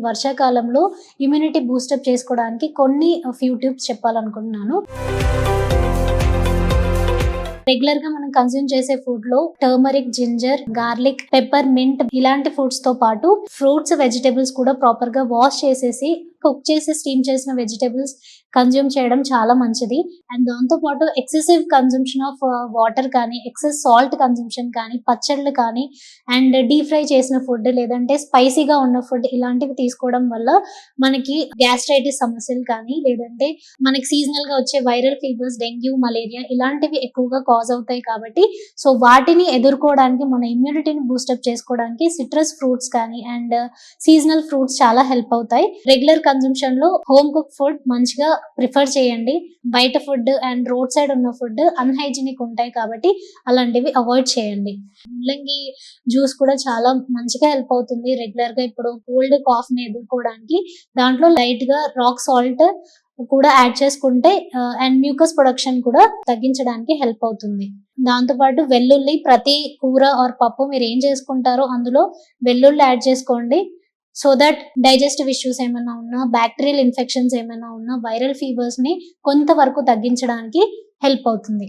వర్షాకాలంలో immunity boost up చేసుకోవడానికి కొన్ని ఫ్యూ టిప్స్ చెప్పాలనుకుంటున్నాను. రెగ్యులర్ గా మనం కన్స్యూమ్ చేసే ఫుడ్ లో turmeric, ginger, garlic, pepper, mint ఇలాంటి ఫుడ్స్ తో పాటు ఫ్రూట్స్, వెజిటేబుల్స్ కూడా ప్రాపర్ గా వాష్ చేసేసి కుక్ చేసి స్టీమ్ చేసిన వెజిటేబుల్స్ కన్స్యూమ్ చేయడం చాలా మంచిది. అండ్ దాంతో పాటు ఎక్సెసివ్ కన్సంప్షన్ ఆఫ్ వాటర్ కానీ, ఎక్సెస్ సాల్ట్ కన్సంప్షన్ కానీ, పచ్చళ్ళు కానీ, అండ్ డీప్ ఫ్రై చేసిన ఫుడ్ లేదంటే స్పైసీగా ఉన్న ఫుడ్ ఇలాంటివి తీసుకోవడం వల్ల మనకి గ్యాస్ట్రైటిస్ సమస్యలు కానీ, లేదంటే మనకి సీజనల్ గా వచ్చే వైరల్ ఫీవర్స్, డెంగ్యూ, మలేరియా ఇలాంటివి ఎక్కువగా కాజ్ అవుతాయి కాబట్టి సో వాటిని ఎదుర్కోవడానికి, మన ఇమ్యూనిటీని బూస్టప్ చేసుకోవడానికి సిట్రస్ ఫ్రూట్స్ కానీ అండ్ సీజనల్ ఫ్రూట్స్ చాలా హెల్ప్ అవుతాయి. రెగ్యులర్ కన్సంప్షన్ లో హోమ్ కుక్ ఫుడ్ మంచిగా ప్రిఫర్ చేయండి. బయట ఫుడ్ అండ్ రోడ్ సైడ్ ఉన్న ఫుడ్ అన్హైజీనిక్ ఉంటాయి కాబట్టి అలాంటివి అవాయిడ్ చేయండి. ముల్లంగి జ్యూస్ కూడా చాలా మంచిగా హెల్ప్ అవుతుంది. రెగ్యులర్ గా ఇప్పుడు కోల్డ్, కాఫ్ ని ఎదుర్కోవడానికి దాంట్లో లైట్ గా రాక్ సాల్ట్ కూడా యాడ్ చేసుకుంటే అండ్ మ్యూకస్ ప్రొడక్షన్ కూడా తగ్గించడానికి హెల్ప్ అవుతుంది. దాంతో పాటు వెల్లుల్లి, ప్రతి కూర ఆర్ పప్పు మీరు ఏం చేసుకుంటారో అందులో వెల్లుల్లి యాడ్ చేసుకోండి. సో దట్ డైజెస్టివ్ ఇష్యూస్ ఏమైనా ఉన్నా, బ్యాక్టీరియల్ ఇన్ఫెక్షన్స్ ఏమైనా ఉన్నా, వైరల్ ఫీవర్స్ ని కొంతవరకు తగ్గించడానికి హెల్ప్ అవుతుంది.